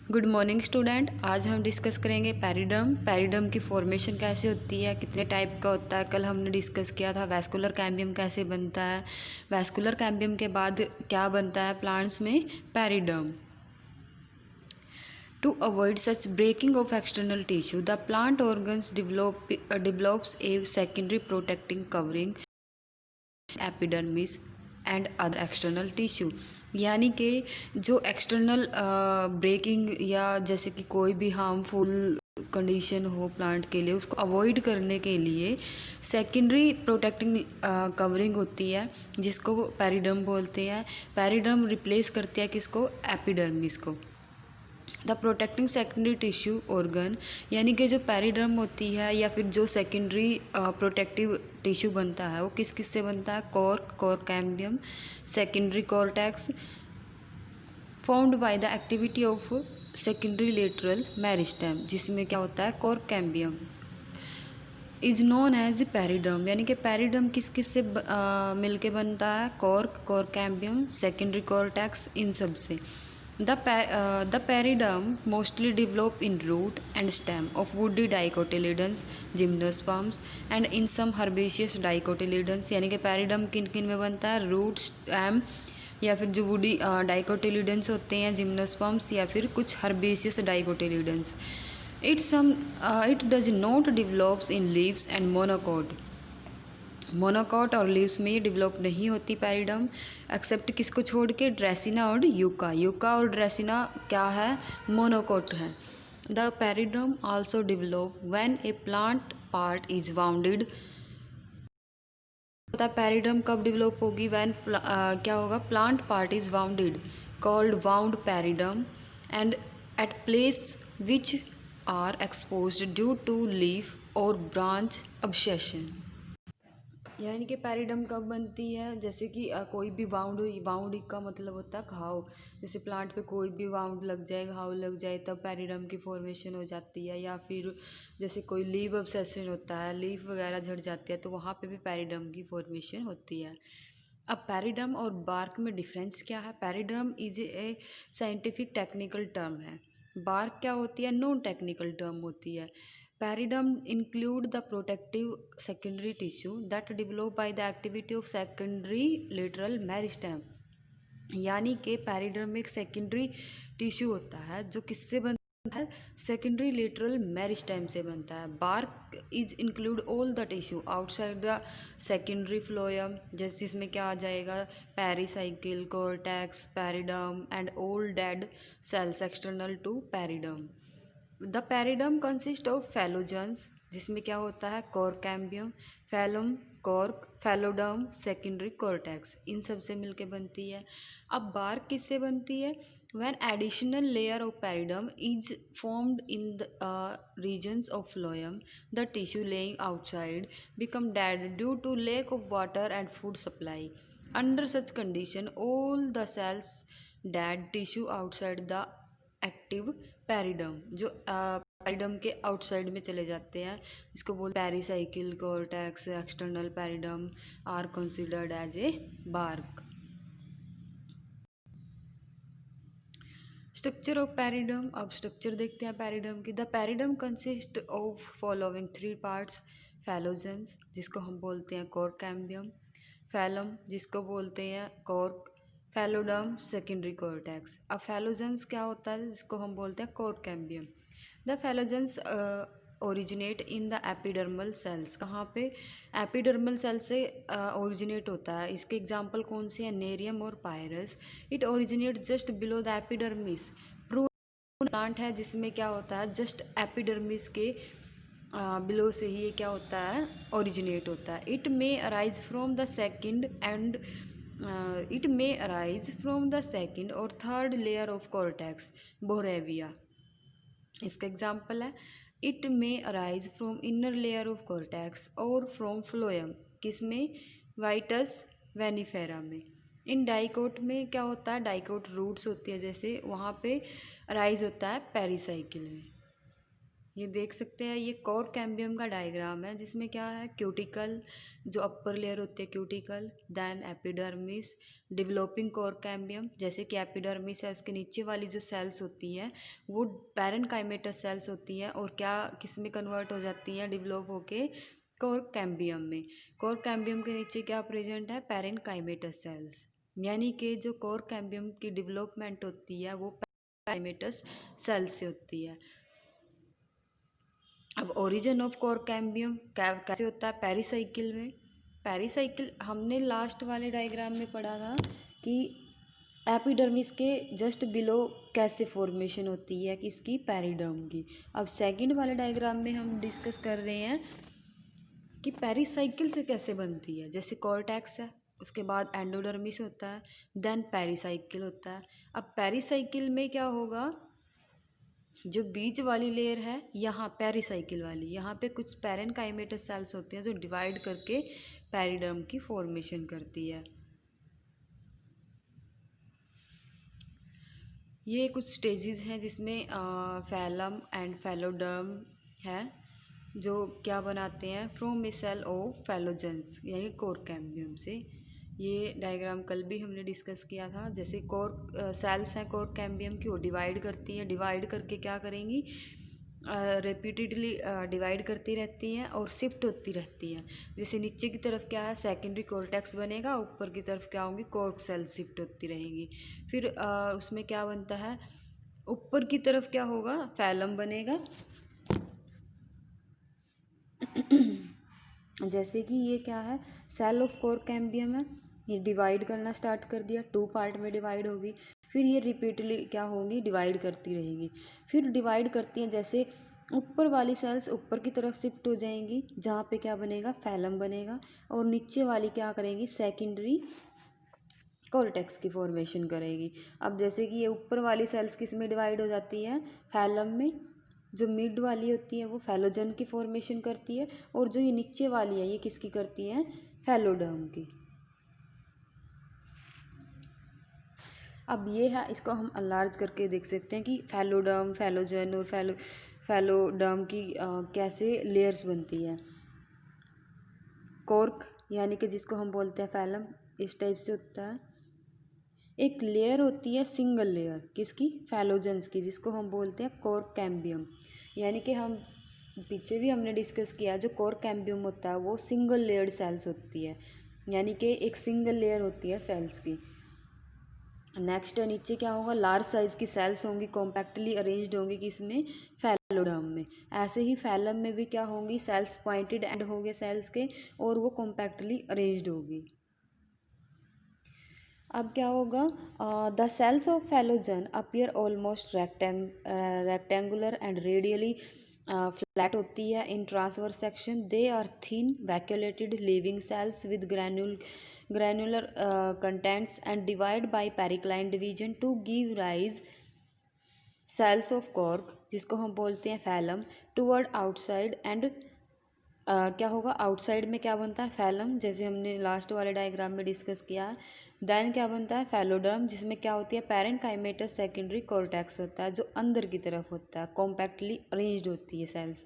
Good morning student. आज हम discuss करेंगे पैरिडर्म। पैरिडर्म की फॉर्मेशन कैसे होती है, कितने टाइप का होता है। कल हमने डिस्कस किया था वैस्कुलर कैम्बियम कैसे बनता है। वैस्कुलर कैम्बियम के बाद क्या बनता है प्लांट्स में, पैरिडर्म। To avoid such breaking of external tissue, the plant organs develops a secondary protecting covering epidermis and other external tissue. यानी कि जो एक्सटर्नल ब्रेकिंग या जैसे कि कोई भी हार्मफुल कंडीशन हो प्लांट के लिए, उसको अवॉइड करने के लिए सेकेंडरी प्रोटेक्टिंग कवरिंग होती है जिसको पैरिडर्म बोलते हैं। पैरिडर्म रिप्लेस करती है किसको, एपिडर्मिस को। The protecting secondary tissue organ, यानी कि जो पैरिडर्म होती है या फिर जो सेकेंडरी प्रोटेक्टिव टिश्यू बनता है वो किस किस से बनता है, cork cambium, secondary cortex, formed by the activity of secondary lateral meristem, जिसमें क्या होता है, cork cambium is known as periderm. यानी कि पैरिडर्म किस किस से मिलके बनता है, कॉर्क कैम्बियम, सेकेंडरी कॉर्टेक्स, इन सब से। The periderm mostly develop in root and stem of woody dicotyledons, gymnosperms and in some herbaceous dicotyledons। यानी कि पैरिडर्म किन किन में बनता है, रूट, स्टेम या फिर जो वुडी डाइकोटिलिडन्स होते हैं, जिम्नोस्पर्म्स या फिर कुछ herbaceous dicotyledons. It does not develops in leaves and monocot. Monocot और लीव्स में डेवलप नहीं होती पैरिडर्म, एक्सेप्ट किसको छोड़ के, ड्रेसिना और यूका और ड्रेसिना क्या है, मोनोकॉट है। The periderm also develop when a plant part is wounded. पता है पैरिडर्म कब डेवलप होगी, व्हेन क्या होगा, plant part is wounded, called wound periderm, and at place which are exposed due to leaf और ब्रांच अब्सेशन। यानी कि पैरिडर्म कब बनती है, जैसे कि कोई भी वाउंड का मतलब होता है घाव। जैसे प्लांट पे कोई भी वाउंड लग जाए, घाव लग जाए, तब पैरिडर्म की फॉर्मेशन हो जाती है। या फिर जैसे कोई लीफ ऑब्सेशन होता है, लीफ वगैरह झड़ जाती है, तो वहाँ पे भी पैरिडर्म की फॉर्मेशन होती है। अब पैरिडर्म और बार्क में डिफरेंस क्या है। Periderm is a scientific technical term है, बार्क क्या होती है, नॉन टेक्निकल टर्म होती है। Periderm include the protective secondary tissue that develop by the activity of secondary lateral meristem। यानी कि पैरिडर्म एक सेकेंडरी टिश्यू होता है जो किससे बनता है, सेकेंडरी लेटरल मेरिस्टेम से बनता है। Bark is include all the tissue outside the secondary phloem, जैसे इसमें क्या आ जाएगा, pericycle, cortex, periderm and all dead cells external to periderm. The periderm consist of phellogens, जिसमें क्या होता है, cork cambium, phellem, cork, phelloderm, secondary cortex, इन सब से मिलके बनती है। अब बार्क किससे बनती है, when additional layer of periderm is formed in the regions of phloem, the tissue lying outside become dead due to lack of water and food supply. Under such condition all the cells dead tissue outside the active periderm, जो periderm के outside में चले जाते हैं, जिसको बोलते हैं pericycle, cortex, external periderm are considered as a bark. Structure of periderm, अब स्ट्रक्चर देखते हैं पैरिडर्म की। The periderm consist of following 3 parts, phellogens जिसको हम बोलते हैं कॉर्क कैम्बियम, फैलम जिसको बोलते हैं कॉर्क, फैलोडर्म, सेकेंडरी कॉर्टेक्स। अब फैलोजेंस क्या होता है, जिसको हम बोलते हैं cork cambium. The phellogens originate in the epidermal cells, कहाँ पे, एपिडर्मल सेल से ओरिजिनेट होता है। इसके एग्जांपल कौन से हैं, नेरियम और Pyrus. It originate just below the epidermis, plant है जिसमें क्या होता है, जस्ट एपिडर्मिस के बिलो से ही ये क्या होता है, ओरिजिनेट होता है। It may arise from the second and it may arise from the second और थर्ड लेयर ऑफ कॉर्टेक्स, बोरेविया इसका एग्जाम्पल है। It may arise from inner layer of cortex और फ्रॉम फ्लोयम, किसमें, वाइटस वेनिफेरा में। इन डाइकोट में क्या होता है, डाइकोट रूट्स होती है जैसे, वहाँ पे अराइज होता है पेरिसाइकिल में। ये देख सकते हैं, ये कोर कैम्बियम का डायग्राम है जिसमें क्या है, क्यूटिकल जो अपर लेयर होती है cuticle, then epidermis, developing cork cambium, जैसे कि एपिडर्मिस है उसके नीचे वाली जो सेल्स होती हैं वो पैरेनकाइमेटस सेल्स होती हैं और क्या किस में कन्वर्ट हो जाती हैं, डेवलप होके कोर कैम्बियम में। कोर कैम्बियम के नीचे क्या प्रेजेंट है, पैरेनकाइमेटस सेल्स, यानी कि जो कोर कैम्बियम की डेवलपमेंट होती है वो पैरेनकाइमेटस सेल्स से होती है। अब ओरिजिन ऑफ कोर कैम्बियम कैसे होता है, पेरिसाइकिल में। पेरिसाइकिल हमने लास्ट वाले डायग्राम में पढ़ा था कि एपिडर्मिस के जस्ट बिलो कैसे फॉर्मेशन होती है किसकी, पेरिडर्म की। अब सेकंड वाले डायग्राम में हम डिस्कस कर रहे हैं कि पेरिसाइकिल से कैसे बनती है। जैसे कॉर्टेक्स है, उसके बाद एंडोडर्मिस होता है, देन पेरिसाइकिल होता है। अब पेरिसाइकिल में क्या होगा, जो बीच वाली लेयर है यहाँ पेरिसाइकिल वाली, यहाँ पे कुछ पैरेनकाइमेटस सेल्स होती हैं जो डिवाइड करके पेरिडर्म की फॉर्मेशन करती है। ये कुछ स्टेजेस हैं जिसमें फैलम एंड फैलोडर्म है जो क्या बनाते हैं, फ्रॉम ए सेल ऑफ फैलोजेंस यानी कोर कैम्बियम से। ये डायग्राम कल भी हमने डिस्कस किया था। जैसे कोर सेल्स हैं कोर कैम्बियम की, वो डिवाइड करती हैं, डिवाइड करके क्या करेंगी, रिपीटेडली डिवाइड करती रहती हैं और शिफ्ट होती रहती हैं। जैसे नीचे की तरफ क्या है, सेकेंडरी कोर्टेक्स बनेगा, ऊपर की तरफ क्या होंगी, कोर्क सेल शिफ्ट होती रहेंगी। फिर उसमें क्या बनता है, ऊपर की तरफ क्या होगा, फैलम बनेगा। जैसे कि ये क्या है, सेल ऑफ कोर कैम्बियम है, ये डिवाइड करना स्टार्ट कर दिया, 2 पार्ट में डिवाइड होगी। फिर ये रिपीटली क्या होगी, डिवाइड करती रहेगी। फिर डिवाइड करती हैं, जैसे ऊपर वाली सेल्स ऊपर की तरफ शिफ्ट हो जाएंगी, जहाँ पे क्या बनेगा, फैलम बनेगा, और नीचे वाली क्या करेंगी, सेकेंडरी कॉर्टेक्स की फॉर्मेशन करेगी। अब जैसे कि ये ऊपर वाली सेल्स किस में डिवाइड हो जाती है, फैलम में। जो मिड वाली होती है वो फैलोजन की फॉर्मेशन करती है, और जो ये नीचे वाली है ये किसकी करती है, फैलोडर्म की। अब ये है, इसको हम अलार्ज करके देख सकते हैं कि फैलोडर्म, फैलोजन और फैलोडर्म की कैसे लेयर्स बनती है। कॉर्क यानी कि जिसको हम बोलते हैं फैलम, इस टाइप से होता है। एक लेयर होती है सिंगल लेयर किसकी, फैलोजेंस की, जिसको हम बोलते हैं कोर कैम्बियम। यानी कि हम पीछे भी हमने डिस्कस किया, जो कोर कैम्बियम होता है वो सिंगल लेयर्ड सेल्स होती है, यानी कि एक सिंगल लेयर होती है सेल्स की। नेक्स्ट नीचे क्या होगा, लार्ज साइज की सेल्स होंगी, कॉम्पैक्टली अरेंज्ड होंगी किसमें, फैलोडर्म में। ऐसे ही फैलम में भी क्या होंगी, सेल्स पॉइंटेड एंड होंगे सेल्स के, और वो कॉम्पैक्टली अरेंज्ड होगी। अब क्या होगा, the cells of phellogen appear almost rectangular and radially flat होती है in transverse section. They are thin vacuolated living cells with granular contents and divide by periclinal division to give rise cells of cork, जिसको हम बोलते हैं phellum, toward outside and क्या होगा, outside में क्या बनता है, फैलम, जैसे हमने लास्ट वाले डायग्राम में डिस्कस किया। देन क्या बनता है, फैलोडर्म, जिसमें क्या होती है, पैरेनकाइमेटस सेकेंडरी कॉर्टेक्स होता है जो अंदर की तरफ होता है, कॉम्पैक्टली अरेंज्ड होती है cells.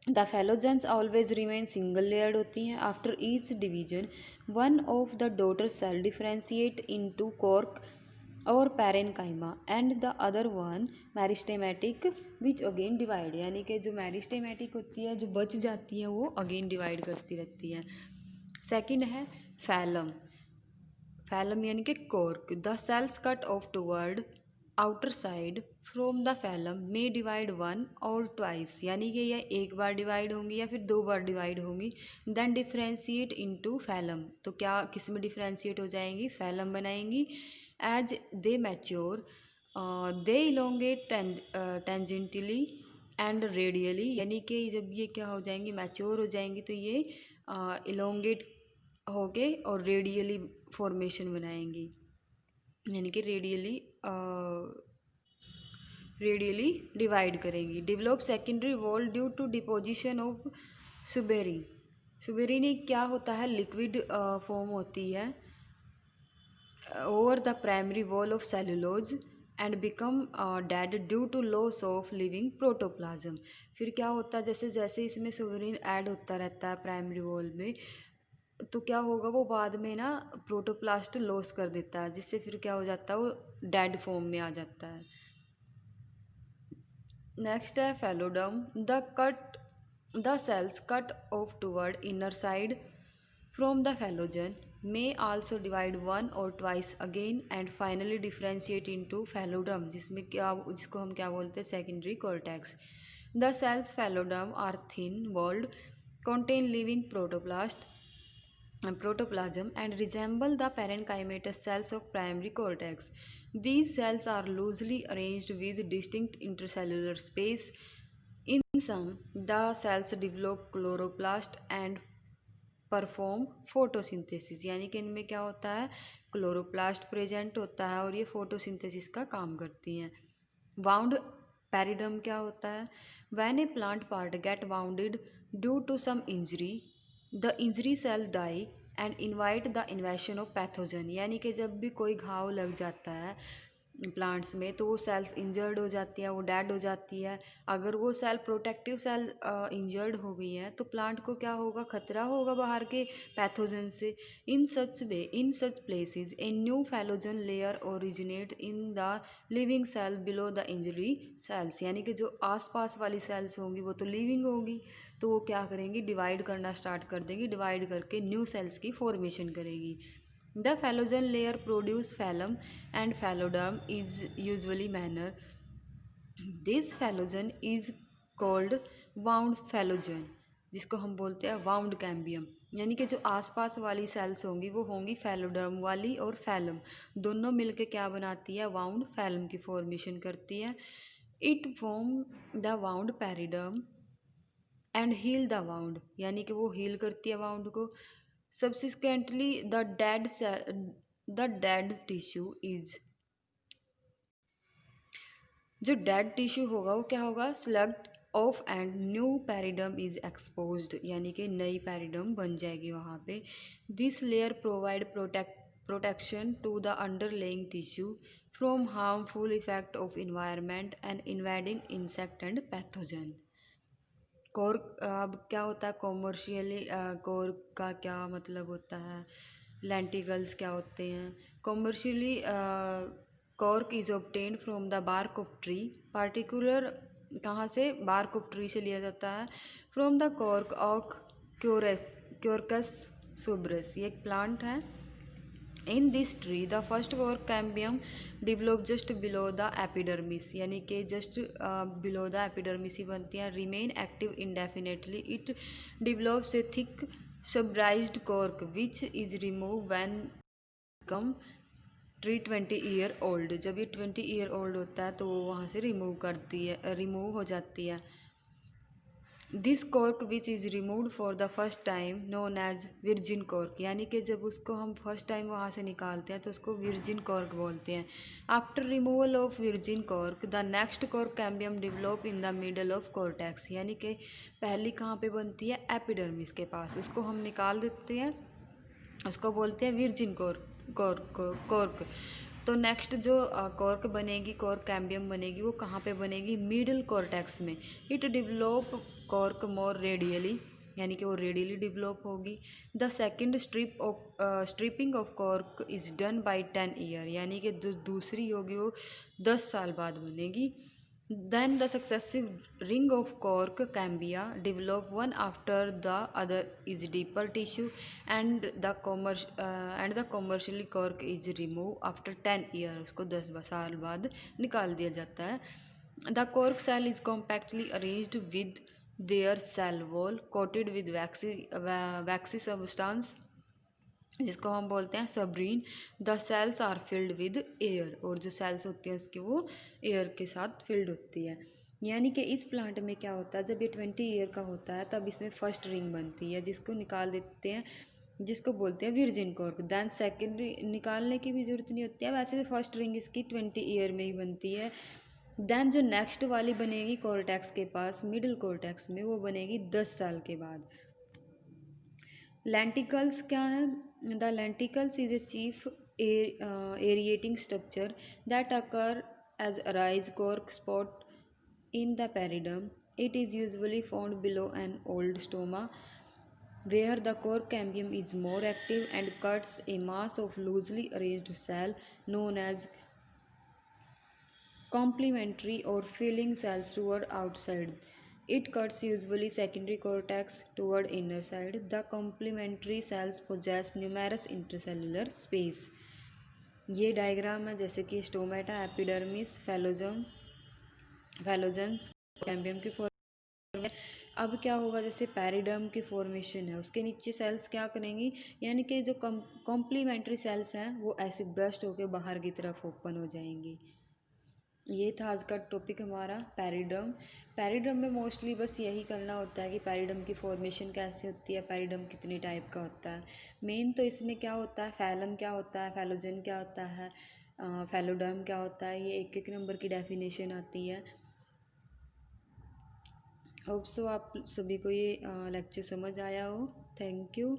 The phellogens always remain single layered होती हैं। After each division one of the daughter cell differentiate into cork और parenchyma and the other one meristematic which again divide, यानी कि जो मैरिस्टेमेटिक होती है जो बच जाती है वो अगेन डिवाइड करती रहती है। सेकंड है फैलम, फैलम यानी कि cork, the cells cut off toward outer side from the phellem may divide one और ट्वाइस, यानी कि यह एक बार डिवाइड होंगी या फिर 2 बार डिवाइड होंगी। देन डिफ्रेंशिएट इनटू फैलम, तो क्या किस में डिफ्रेंशिएट हो जाएंगी, फैलम बनाएंगी। As they mature they elongate tangentially and radially, यानी कि जब ये क्या हो जाएंगी, मैच्योर हो जाएंगी तो ये इलोंगेट हो गए और रेडियली फॉर्मेशन बनाएंगी, यानी कि रेडियली डिवाइड करेंगी। Develop secondary wall due to deposition of suberin. Suberin एक क्या होता है, लिक्विड फॉर्म होती है over the primary wall of cellulose and become dead due to loss of living protoplasm. फिर क्या होता है, जैसे जैसे इसमें सोवरिन ऐड होता रहता है प्राइमरी वॉल में, तो क्या होगा, वो बाद में ना प्रोटोप्लास्ट लॉस कर देता है, जिससे फिर क्या हो जाता है, वो डेड फॉर्म में आ जाता है। नेक्स्ट है phelloderm. The cells cut off toward inner side from the phellogen may also divide one or twice again and finally differentiate into phylloderm, जिसको हम क्या बोलते हैं, secondary cortex. The cells phylloderm are thin walled, contain living protoplasm and resemble the parenchymatous cells of primary cortex. These cells are loosely arranged with distinct intercellular space. In some, the cells develop chloroplast and perform photosynthesis, यानी कि इनमें क्या होता है, chloroplast present होता है और ये फोटोसिंथेसिस का काम करती हैं। वाउंड पैरिडम क्या होता है, when a plant part get wounded due to some injury, the injury cell die and invite the invasion of pathogen, यानी कि जब भी कोई घाव लग जाता है प्लांट्स में तो वो सेल्स इंजर्ड हो जाती है, वो डेड हो जाती है। अगर वो सेल प्रोटेक्टिव सेल इंजर्ड हो गई है तो प्लांट को क्या होगा, खतरा होगा बाहर के पैथोजन से। In such places a new phellogen layer originate in the living cell below the injury cells, यानी कि जो आसपास वाली सेल्स होंगी वो तो लिविंग होगी, तो वो क्या करेंगी, डिवाइड करना स्टार्ट कर देंगी, डिवाइड करके न्यू सेल्स की फॉर्मेशन करेगी। The phallogen layer produce phallum and phalloderm is usually manner. This phallogen is called wound phallogen, जिसको हम बोलते हैं वाउंड कैम्बियम, यानी कि जो आसपास वाली सेल्स होंगी वो होंगी फैलोडर्म वाली, और फैलम दोनों मिलके क्या बनाती है, वाउंड फैलम की फॉर्मेशन करती है। It form the wound periderm and heal the wound, यानी कि वो हील करती है वाउंड को। Subsequently, the dead tissue is, जो डेड टिश्यू होगा वो क्या होगा, sloughed off and new periderm is exposed, यानी कि नई पैरिडम बन जाएगी वहाँ पे। This layer provide protection to the underlying tissue from harmful effect of environment and invading insect and pathogen. Cork अब क्या होता है कॉमर्शियली, कॉर्क का क्या मतलब होता है, लेंटिकल्स क्या होते हैं। Commercially cork is obtained from the bark of tree, particular कहाँ से, बार्क ऑफ ट्री से लिया जाता है। From the cork of Quercus suber, ये एक प्लांट है। In this tree the first cork cambium develop just below the epidermis, यानी कि जस्ट बिलो द एपिडर्मिस ही बनती हैं। Remain active indefinitely, it develops a thick suberized cork which is remove when come tree 20 year old, जब ये 20 year old होता है तो वो वहाँ से रिमूव हो जाती है। This cork which is removed for the first time known as virgin cork, यानी कि जब उसको हम फर्स्ट टाइम वहाँ से निकालते हैं तो उसको विर्जिन कॉर्क बोलते हैं। After removal of virgin cork the next cork cambium develop in the middle of cortex, यानी कि पहली कहाँ पे बनती है, एपिडर्मिस के पास, उसको हम निकाल देते हैं, उसको बोलते हैं विर्जिन कॉर्क। तो नेक्स्ट जो कॉर्क बनेगी, कॉर्क कैम्बियम बनेगी, वो कहाँ पे बनेगी, मिडल कॉर्टेक्स में। It develop cork more radially, यानी कि वो रेडियली डेवलप होगी। The second stripping of cork is done by 10 year, यानी कि जो दूसरी होगी वो 10 साल बाद बनेगी। Then the successive ring of cork cambia develop one after the other is deeper tissue and the commercially cork is removed after 10 years, उसको 10 साल बाद निकाल दिया जाता है। The cork cell is compactly arranged with their cell wall coated with waxy substance, जिसको हम बोलते हैं suberin. The cells are filled with air, और जो सेल्स होती हैं उसकी वो एयर के साथ फिल्ड होती है। यानी कि इस प्लांट में क्या होता है, जब ये 20 ईयर का होता है तब इसमें फर्स्ट रिंग बनती है, जिसको निकाल देते हैं, जिसको बोलते हैं विर्जिन कॉर्क। दैन सेकेंड निकालने की भी ज़रूरत नहीं होती है, वैसे फर्स्ट रिंग इसकी 20 ईयर में ही बनती है। दैन जो नेक्स्ट वाली बनेगी कॉर्टेक्स के पास, मिडिल कॉर्टेक्स में, वो बनेगी 10 साल के बाद। लेंटिकल्स क्या है, the lenticels is a chief aerating structure that occur as arise cork spot in the periderm. It is usually found below an old stoma where the cork cambium is more active and cuts a mass of loosely arranged cell known as complementary or filling cells toward outside. It cuts usually secondary cortex toward inner side. The complementary cells possess numerous intercellular space. ये diagram है जैसे कि stomata, epidermis, फैलोजेंस, cambium की form में। अब क्या होगा, जैसे पैरिडर्म की फॉर्मेशन है उसके नीचे सेल्स क्या करेंगी, यानी कि जो कॉम्प्लीमेंट्री सेल्स हैं वो ऐसे ब्रस्ट होकर बाहर की तरफ ओपन हो जाएंगी। ये था आज का टॉपिक हमारा पैरिडर्म। पैरिडर्म में मोस्टली बस यही करना होता है कि पैरिडर्म की फॉर्मेशन कैसे होती है, पैरिडर्म कितने टाइप का होता है। मेन तो इसमें क्या होता है, फैलम क्या होता है, फैलोजन क्या होता है, फैलोडर्म क्या होता है, ये एक एक नंबर की डेफिनेशन आती है। होप सो आप सभी को ये लेक्चर समझ आया हो। Thank you.